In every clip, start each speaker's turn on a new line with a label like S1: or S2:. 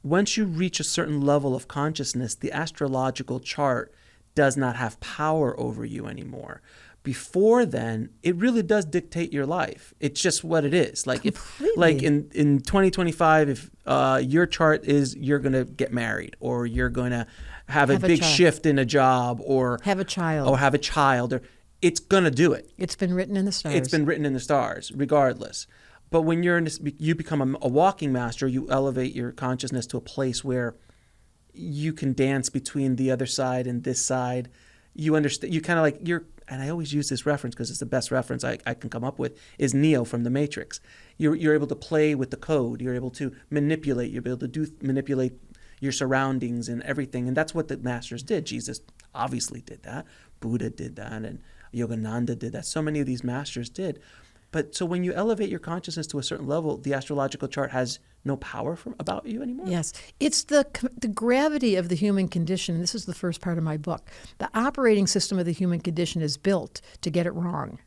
S1: once you reach a certain level of consciousness, the astrological chart does not have power over you anymore. Before then, it really does dictate your life. It's just what it is. Like in 2025, if your chart is you're going to get married, or you're going to have a big shift in a job, or
S2: have a child,
S1: or it's going to do it.
S2: It's been written in the stars.
S1: It's been written in the stars, regardless. But when you become a walking master, you elevate your consciousness to a place where you can dance between the other side and this side. You understand. You kind of like and I always use this reference because it's the best reference I can come up with, is Neo from The Matrix. You're able to play with the code. You're able to manipulate. You're able to manipulate your surroundings and everything. And that's what the masters did. Jesus obviously did that. Buddha did that. And Yogananda did that. So many of these masters did. But so when you elevate your consciousness to a certain level, the astrological chart has no power about you anymore?
S2: Yes. It's the gravity of the human condition. This is the first part of my book. The operating system of the human condition is built to get it wrong.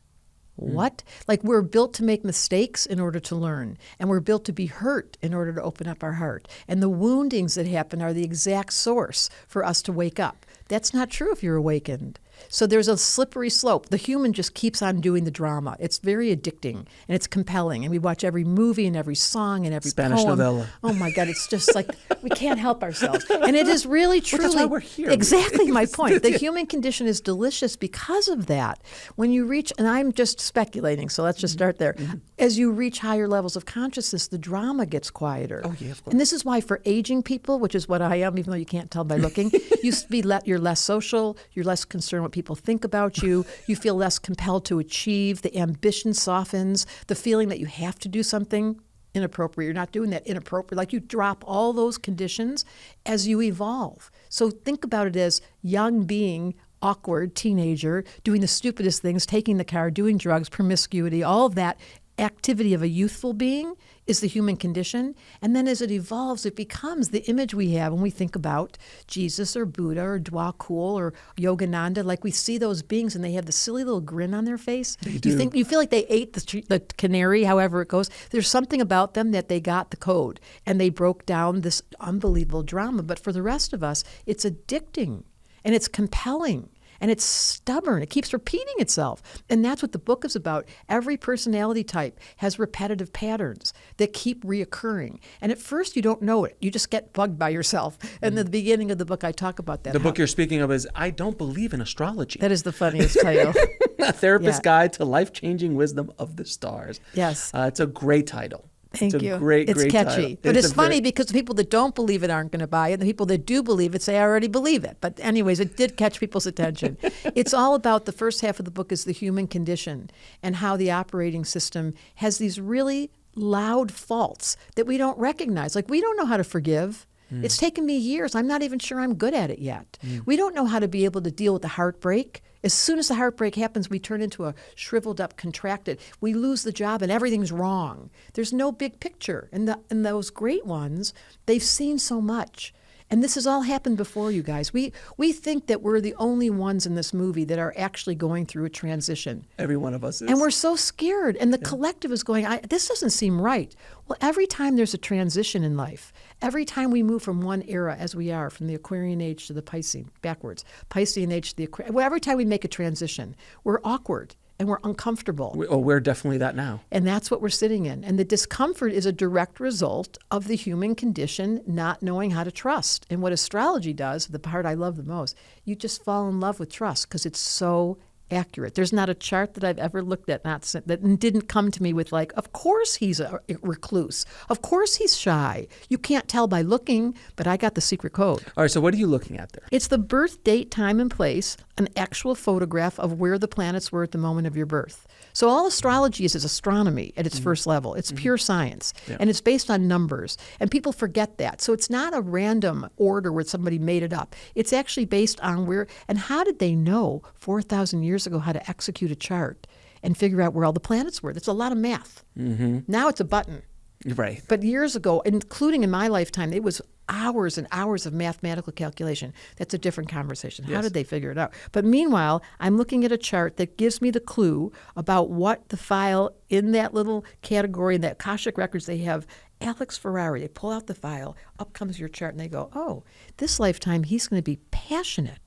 S2: What? Like, we're built to make mistakes in order to learn, and we're built to be hurt in order to open up our heart. And the woundings that happen are the exact source for us to wake up. That's not true if you're awakened. So there's a slippery slope. The human just keeps on doing the drama. It's very addicting, and it's compelling. And we watch every movie and every song and every
S1: Spanish
S2: poem.
S1: novella.
S2: Oh, my God. It's just like we can't help ourselves. And it is really, truly.
S1: Well, that's why we're here.
S2: Exactly my point. The human condition is delicious because of that. When you reach, and I'm just speculating, so let's just start there. As you reach higher levels of consciousness, the drama gets quieter.
S1: Oh, yeah, of course.
S2: And this is why for aging people, which is what I am, even though you can't tell by looking, you're less social, you're less concerned what people think about you, you feel less compelled to achieve, the ambition softens, the feeling that you have to do something inappropriate, you're not doing that inappropriate, like you drop all those conditions as you evolve. So think about it as young being, awkward, teenager, doing the stupidest things, taking the car, doing drugs, promiscuity, all of that activity of a youthful being is the human condition. And then as it evolves, it becomes the image we have when we think about Jesus or Buddha or Dwakul or Yogananda. Like, we see those beings and they have the silly little grin on their face. You feel like they ate the canary, however it goes. There's something about them that they got the code and they broke down this unbelievable drama. But for the rest of us, it's addicting and it's compelling. And it's stubborn. It keeps repeating itself. And that's what the book is about. Every personality type has repetitive patterns that keep reoccurring. And at first, you don't know it. You just get bugged by yourself. And at the beginning of the book, I talk about that.
S1: The book you're speaking of is I Don't Believe in Astrology.
S2: That is the funniest title.
S1: A Therapist's Guide to Life-Changing Wisdom of the Stars.
S2: Yes.
S1: It's a great title.
S2: Thank you.
S1: It's a great
S2: catchy.
S1: title.
S2: But it's funny because the people that don't believe it aren't going to buy it. The people that do believe it say, I already believe it. But anyways, it did catch people's attention. It's all about, the first half of the book is the human condition and how the operating system has these really loud faults that we don't recognize. Like, we don't know how to forgive. It's taken me years. I'm not even sure I'm good at it yet. We don't know how to be able to deal with the heartbreak. As soon as the heartbreak happens, we turn into a shriveled up, contracted. We lose the job and everything's wrong. There's no big picture. And those great ones, they've seen so much. And this has all happened before, you guys. We think that we're the only ones in this movie that are actually going through a transition.
S1: Every one of us is.
S2: And we're so scared. And the collective is going, this doesn't seem right. Well, every time there's a transition in life, every time we move from one era, as we are, from the Aquarian age to the Piscean, backwards, Piscean age to the Aquarian, well, every time we make a transition, we're awkward. And we're uncomfortable.
S1: We're definitely that now.
S2: And that's what we're sitting in. And the discomfort is a direct result of the human condition not knowing how to trust. And what astrology does, the part I love the most, you just fall in love with trust because it's so accurate. There's not a chart that I've ever looked at that didn't come to me with like, of course he's a recluse. Of course he's shy. You can't tell by looking, but I got the secret code.
S1: All right, so what are you looking at there?
S2: It's the birth date, time, and place, an actual photograph of where the planets were at the moment of your birth. So all astrology is astronomy at its first level. It's pure science, and it's based on numbers. And people forget that. So it's not a random order where somebody made it up. It's actually based on where, and how did they know 4,000 years ago how to execute a chart and figure out where all the planets were? That's a lot of math. Now it's a button.
S1: Right.
S2: But years ago, including in my lifetime, it was hours and hours of mathematical calculation. That's a different conversation. How did they figure it out? But meanwhile, I'm looking at a chart that gives me the clue about what the file in that little category, in that Akashic records they have Alex Ferrari. They pull out the file, up comes your chart, and they go, oh, this lifetime he's going to be passionate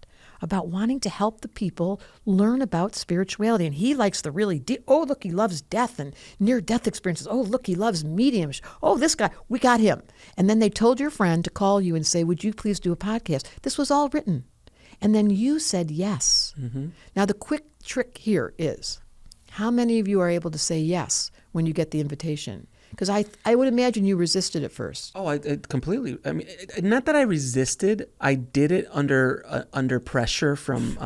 S2: about wanting to help the people learn about spirituality. And he likes the really deep, oh, look, he loves death and near-death experiences. Oh, look, he loves mediums. Oh, this guy, we got him. And then they told your friend to call you and say, would you please do a podcast? This was all written. And then you said yes. Mm-hmm. Now, the quick trick here is, how many of you are able to say yes when you get the invitation? Because I would imagine you resisted at first.
S1: Oh, I completely. I mean, not that I resisted. I did it under pressure from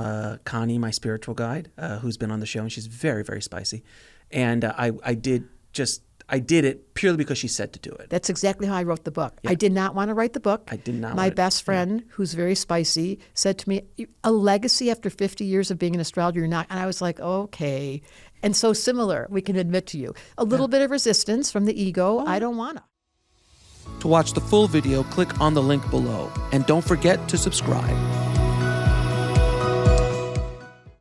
S1: Connie, my spiritual guide, who's been on the show, and she's very, very spicy. And I did it purely because she said to do it.
S2: That's exactly how I wrote the book. Yeah. I did not want to write the book.
S1: I did not.
S2: My best friend, who's very spicy, said to me, a legacy after 50 years of being an astrologer, you're not. And I was like, okay. And so similar, we can admit to you. A little bit of resistance from the ego. I don't want to.
S1: To watch the full video, click on the link below. And don't forget to subscribe.